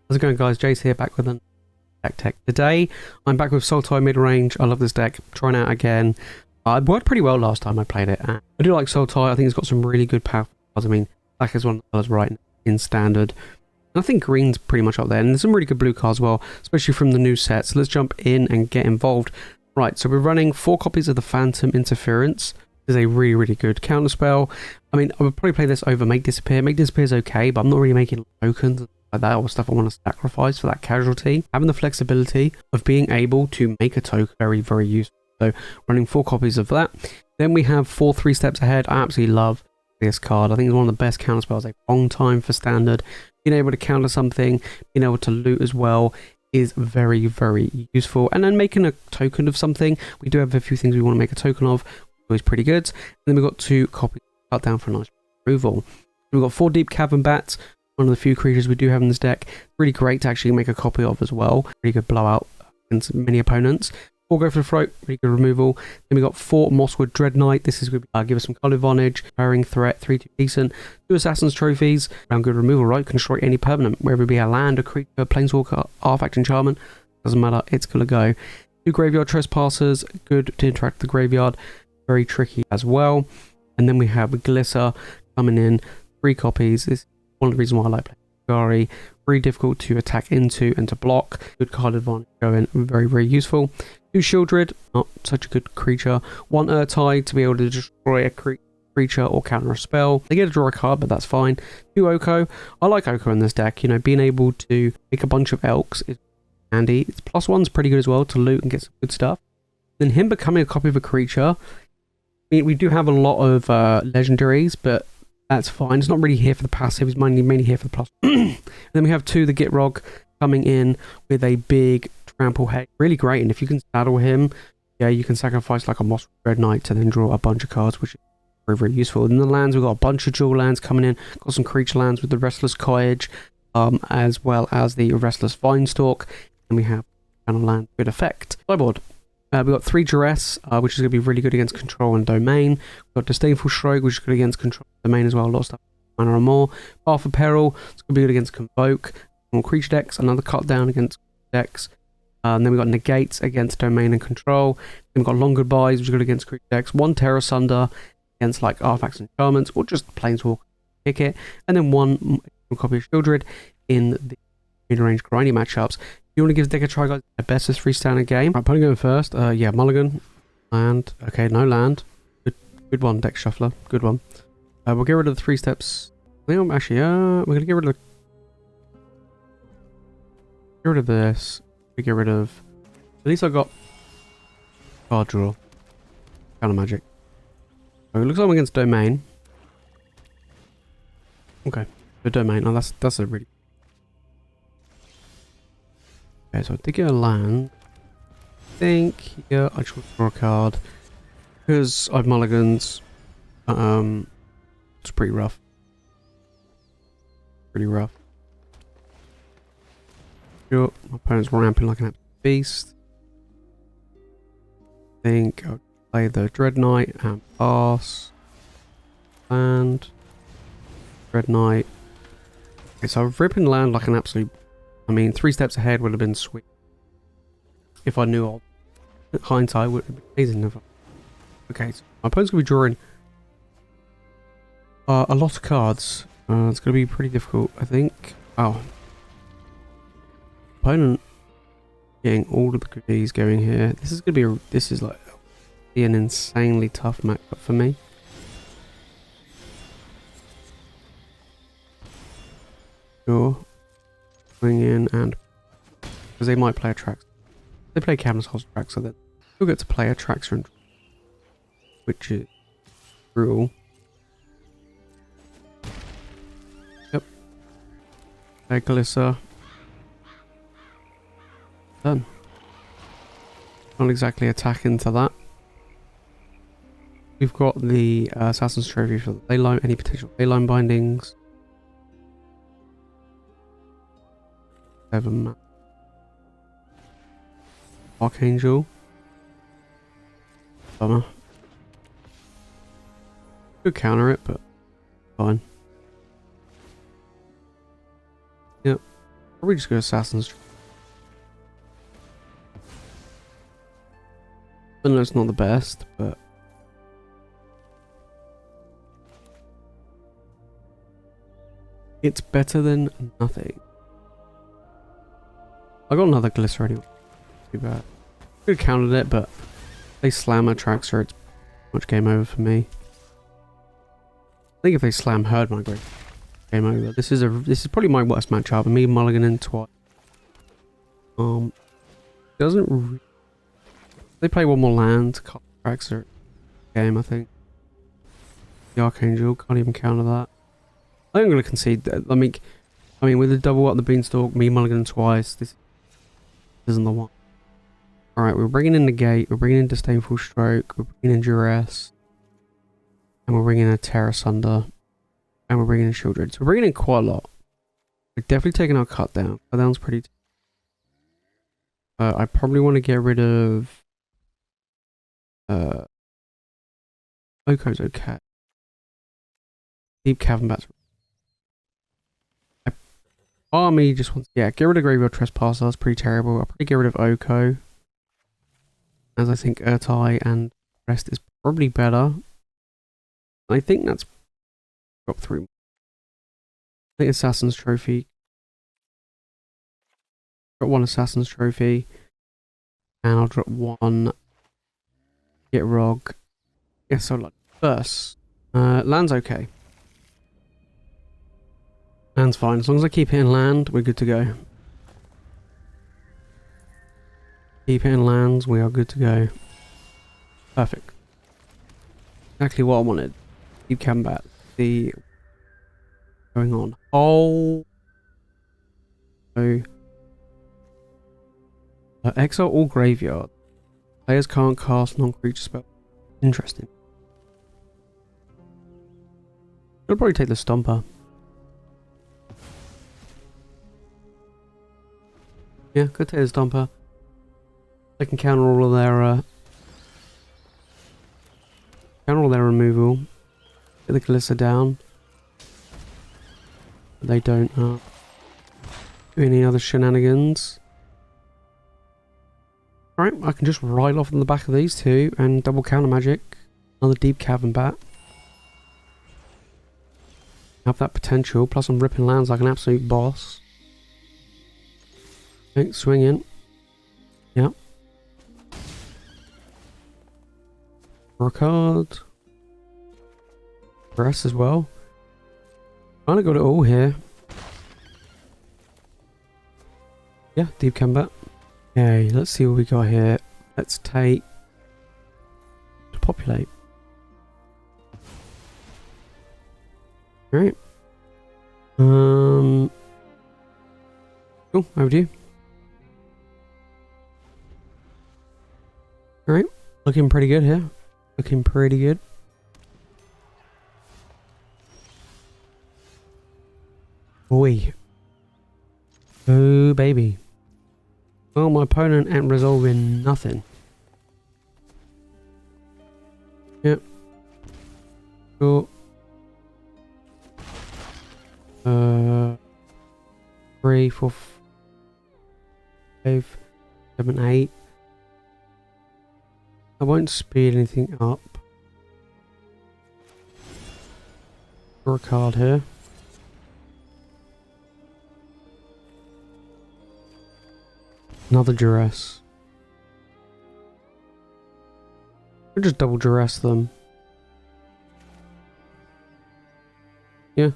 How's it going, guys? Jace here, back with an deck tech. Today, I'm back with Sultai Midrange. I love this deck. Trying it out again. It worked pretty well last time I played it. I do like Sultai. I think it's got some really good powerful cards. I mean, black is one of the colors right in standard. And I think green's pretty much up there. And there's some really good blue cards as well, especially from the new set. So let's jump in and get involved. Right, so we're running 4 copies of the Phantom Interference. This is a really, really good counter spell. I mean, I would probably play this over Make Disappear. Make Disappear is okay, but I'm not really making tokens like that or stuff I want to sacrifice for that casualty. Having the flexibility of being able to make a token very, very useful. So running 4 copies of that. Then we have 4 3 steps ahead. I absolutely love this card. I think it's one of the best counter spells. A long time for standard. Being able to counter something, being able to loot as well is very, very useful. And then making a token of something. We do have a few things we want to make a token of. Always pretty good. And then we've got 2 copies cut down for a nice removal. We've got 4 Deep-Cavern Bats. One of the few creatures we do have in this deck. Really great to actually make a copy of as well. Really good blowout against many opponents. 4 Go for the Throat, really good removal. Then we got 4 Mosswood Dreadknight. This is going to give us some color advantage, firing threat, 3-2 decent. 2 Assassin's Trophies, around good removal, right? Can destroy any permanent, whether it be a land, a creature, a planeswalker, artifact, enchantment. Doesn't matter, it's going to go. 2 Graveyard Trespassers, good to interact with the graveyard. Very tricky as well. And then we have Glissa coming in, 3 copies. This is one of the reasons why I like playing Gari. Very difficult to attack into and to block. Good card advantage going, very, very useful. 2 Sheoldred, not such a good creature. 1 Ertai to be able to destroy a creature or counter a spell. They get to draw a card, but that's fine. 2 OKO. I like OKO in this deck. You know, being able to pick a bunch of elks is handy. Its +1's pretty good as well to loot and get some good stuff. Then him becoming a copy of a creature. I mean, we do have a lot of legendaries, but that's fine. It's not really here for the passive. It's mainly here for the plus. And then we have 2 the Gitrog coming in with a big trample head. Really great. And if you can saddle him, yeah, you can sacrifice like a Mosswood Dreadknight to then draw a bunch of cards, which is very, very useful. In the lands, we've got a bunch of dual lands coming in. Got some creature lands with the Restless Cottage, as well as the Restless Vinestalk. And we have kind of land good effect. Sideboard. We've got 3 Duress, which is going to be really good against control and domain. We've got Disdainful Stroke, which is good against control and domain as well. A lot of stuff, mana or more. Path of Peril, it's going to be good against Convoke. More creature decks, another cut down against decks. And then we've got Negates against domain and control. Then we've got Long Goodbyes, which is good against creature decks. 1 Terror Sunder against like artifacts and enchantments, or just planeswalk kick it. And then 1 copy of Sheoldred in the mid-range grindy matchups. You want to give this deck a try, guys? The best is 3 standard game. Right, opponent going first. Yeah, Mulligan. Land. Okay, no land. Good one, deck shuffler. Good one. We'll get rid of the 3 steps. Actually, we're going to get rid of this. We get rid of. At least I got card draw. Kind of magic. So it looks like I'm against domain. Okay, the domain. Oh, that's a really. Okay, so I did get a land. I think here I just want to draw a card because I've mulligans. It's pretty rough. Pretty rough. Sure, my opponent's ramping like an absolute beast. I think I'll play the Dreadknight and pass. Land. Dreadknight. Okay, so I've ripping land like an absolute. I mean, 3 steps ahead would have been sweet. If I knew of hindsight would have been amazing. Okay, so my opponent's going to be drawing a lot of cards. It's going to be pretty difficult, I think. Oh. Opponent getting all of the goodies going here. This is going to be an insanely tough matchup for me. Sure. Going in and because they might play a Trax. They play Cabinet House Trax, so then you'll get to play a Traxer, which is brutal. Yep. Play Glissa. Done. Not exactly attack into that. We've got the Assassin's Trophy for the Leyline, any potential Leyline bindings. Archangel. Bummer. Could counter it, but fine. Yep. Probably just go Assassin's. I know it's not the best, but it's better than nothing. I got another Glissa anyway. Too bad. Could have countered it, but they slam a Traxxer, it's much game over for me. I think if they slam Herd Migrate, game over. This is probably my worst matchup. Me mulliganing twice. Doesn't they play one more land? Traxxer game, I think. The Archangel can't even counter that. I think I'm going to concede that. I mean, with the double up the Beanstalk, me mulliganing twice. This isn't the one. Alright, we're bringing in the Gate, we're bringing in Disdainful Stroke, we're bringing in Duress, and we're bringing in a Terra Sunder, and we're bringing in Sheoldred. So we're bringing in quite a lot. We're definitely taking our cut down. Cut down's pretty... I probably want to get rid of... OKO's okay. Deep-Cavern Bat's... Army just wants... Yeah, get rid of Graveyard Trespasser, that's pretty terrible. I'll probably get rid of OKO, as I think Ertai and Rest is probably better. I think that's drop 3. I think Assassin's Trophy. Got 1 Assassin's Trophy. And I'll drop 1 Gitrog. Yeah, so like first. Land's okay. Land's fine. As long as I keep hitting land, we're good to go. Keep hitting lands, we are good to go. Perfect. Exactly what I wanted. Deep-Cavern Bat. The going on. Oh. So exile all graveyard. Players can't cast non-creature spells. Interesting. I'll probably take the Stomper. Yeah, could take the Stomper. I can counter all of their removal. Get the Glissa down. They don't do any other shenanigans. Alright, I can just ride off on the back of these two and double counter magic. Another Deep-Cavern Bat. Have that potential, plus I'm ripping lands like an absolute boss. Okay, swing in. Yep. Draw a card. Duress as well. Kinda got it all here. Yeah, Deep-Cavern Bat. Okay, let's see what we got here. Let's take to populate. Alright. Cool, over to you. Alright, looking pretty good here. Looking pretty good. Boy. Oh, baby. Well, my opponent ain't resolving nothing. Yep. Cool. 3, 4, 5, 7, 8. I won't speed anything up. Draw a card here. Another Duress. We'll just double Duress them. Yeah.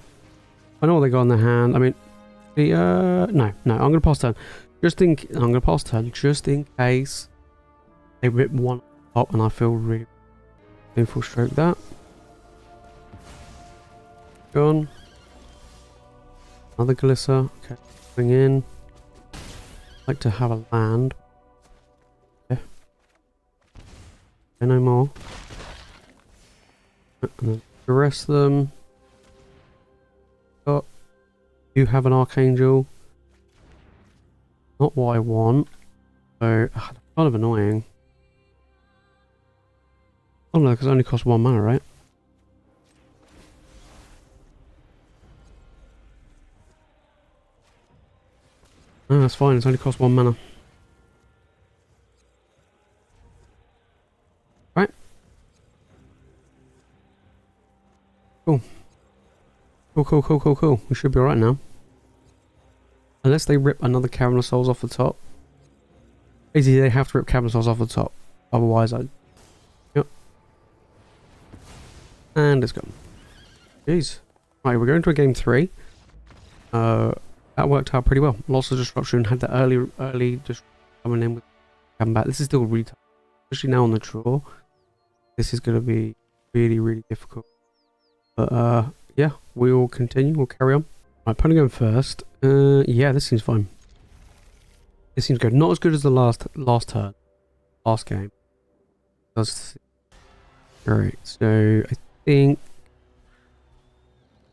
I know what they got in their hand. I mean, no, I'm gonna pass turn. I'm gonna pass turn just in case they rip one up and I feel really Disdainful Stroke that. Gone. Another Glissa. Okay, bring in. Like to have a land. Okay. No more. And then the rest of them. Got. You have an Archangel. Not what I want. So, kind of annoying. Oh no, because it only costs 1 mana, right? No, that's fine. It's only cost 1 mana. Right. Cool. Cool. We should be alright now. Unless they rip another Cavern of Souls off the top. Basically, they have to rip Cavern of Souls off the top. Otherwise, Yep. And it's gone. Jeez. Right, we're going to a game 3. That worked out pretty well. Lots of disruption. Had the early disruption coming in with Cavern Bat. This is still really tough. Especially now on the draw. This is going to be really difficult. But, yeah, we'll continue. We'll carry on. My opponent going first. Yeah, this seems fine. This seems good. Not as good as the last turn. Last game. Alright, so I think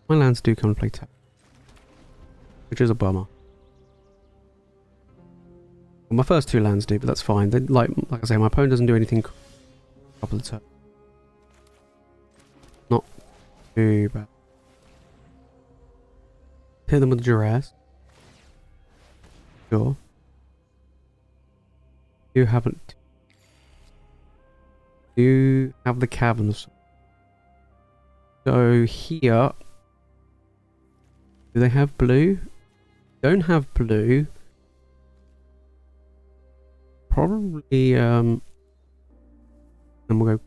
my lands do come and play tap. Which is a bummer. Well, my first 2 lands do, but that's fine. They, like I say, my opponent doesn't do anything top of the turn. Not too bad. Hit them with the Duress. Sure. You have the caverns. So here, do they have blue? Don't have blue. Probably then we'll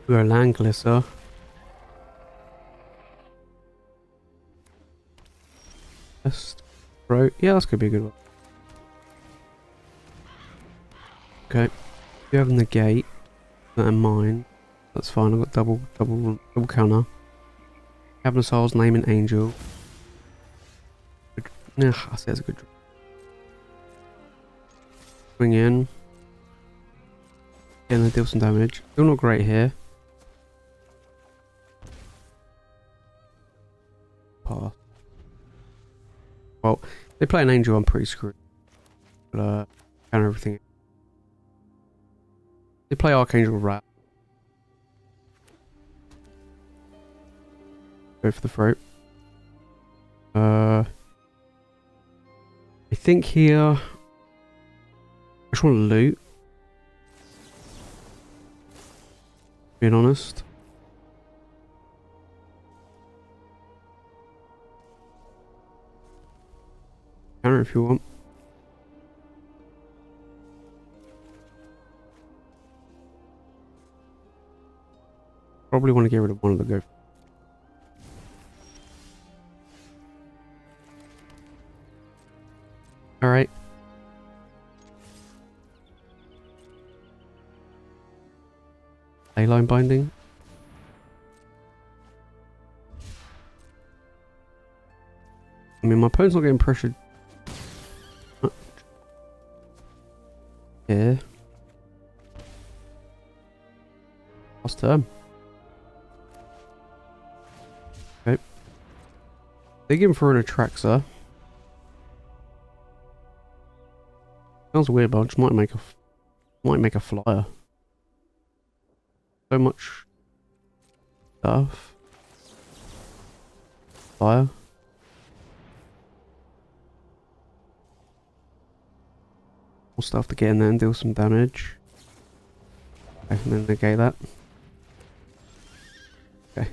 go land Glissa. Yeah, that's gonna be a good one. Okay, you have the gate. That in mind. That's fine. I've got double counter. Cavern of Souls, name an angel. Yeah, I say it's a good draw. Swing in. Getting to deal some damage. Still not great here. Pass. Well, they play an angel, I'm pretty screwed. But counter everything. They play Archangel Rat. Go for the throat. I think here I just want to loot. Being honest. Counter if you want. Probably want to get rid of one of the go. Alright. Leyline binding. I mean, my opponent's not getting pressured much here. Last turn. Okay. They give him for an Atraxa. Sounds weird, but I just might make a flyer. So much stuff. Flyer. More stuff to get in there and deal some damage. Okay, and then negate that. Okay.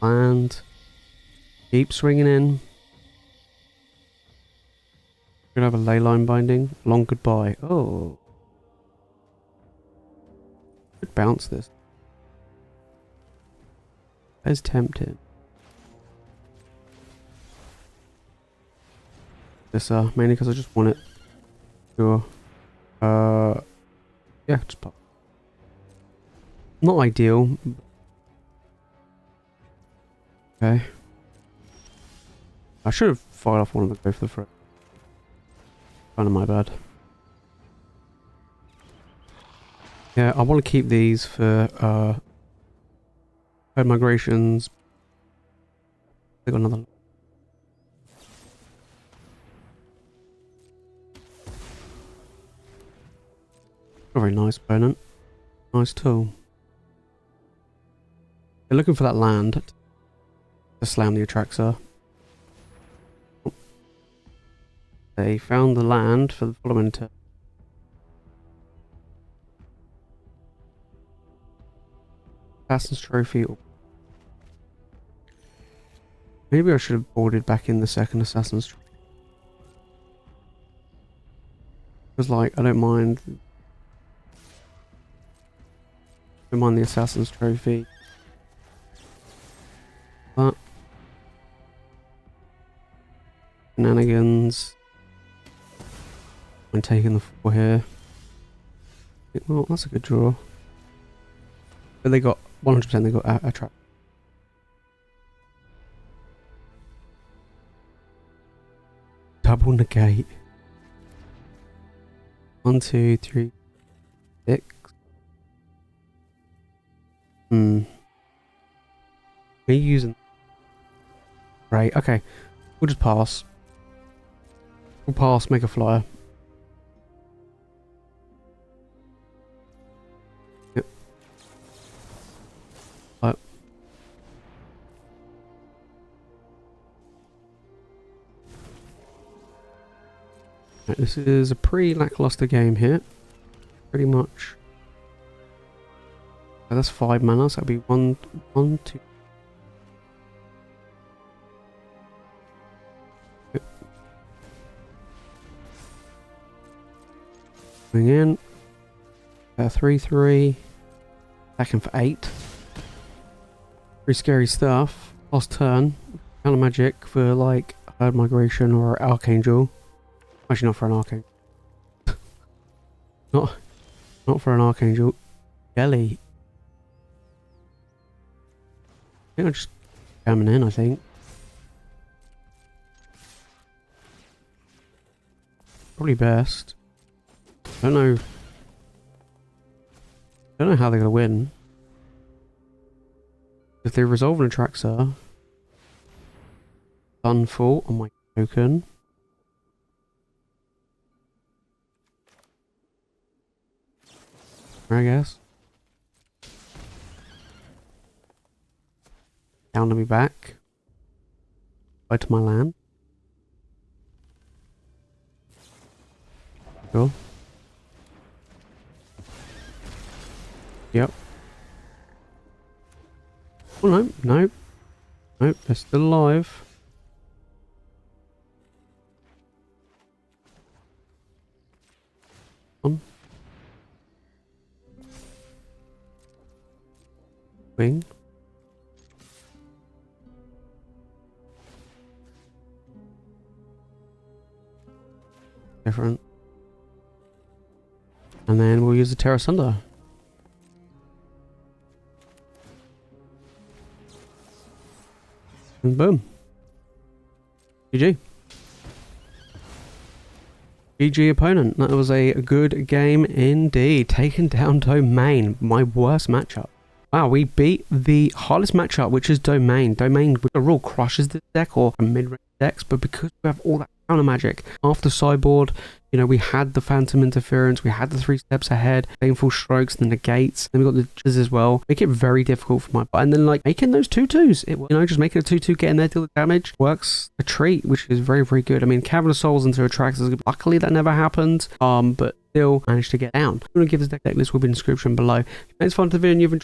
And keep swinging in. We're gonna have a leyline binding. Long goodbye. Oh. Could bounce this. That is tempting. This mainly because I just want it. Sure. Yeah, just pop. Not ideal. Okay. I should have fired off one of the go for the throat. Kind of my bad. Yeah, I want to keep these for herd migrations. They got another. A very nice opponent. Nice tool. They're looking for that land to slam the Atraxa. They found the land for the following turn. Assassin's Trophy. Maybe I should have boarded back in the second Assassin's Trophy. Because, like, I don't mind the Assassin's Trophy. But shenanigans. I'm taking the 4 here. Well, that's a good draw. But they got 100%. They got a trap. Double negate. 1, 2, 3, 6. Are you using? Right. Okay. We'll just pass. We'll pass. Make a flyer. Yep. Right. Right, this is a pretty lackluster game here. Pretty much. So that's 5 mana, so that'll be 1, 2. Yep. Going in. 3/3. Attacking for 8. Pretty scary stuff. Last turn. Counter magic for like Herd Migration or Archangel. Actually, not for an Archangel. not for an Archangel. Jelly. I think I'm just coming in, I think. Probably best. Don't know how they're gonna win. If they resolve an Atraxa, Sunfall on my token. I guess. Down to me back. Right to my land. Cool. Yep. Oh no, no. Nope, they're still alive. On. Wing. Different. And then we'll use the Terra Sunder. And boom. GG. GG opponent. That was a good game indeed. Taking down Domain. My worst matchup. Wow, we beat the hardest matchup, which is Domain. Domain, which rule crushes this deck or mid-range decks, but because we have all that counter magic after Sideboard, you know, we had the Phantom Interference, we had the 3 steps ahead, Disdainful Strokes, the negates, then we got the Jizz as well. Make it very difficult for my, and then like making those 2/2s, it, you know, just making a 2/2, getting there, deal the damage works a treat, which is very, very good. I mean, Cavern of Souls into Atraxa, luckily that never happened, but still managed to get down. I'm going to give this deck list will be in the description below. If it's fun to the video and you've enjoyed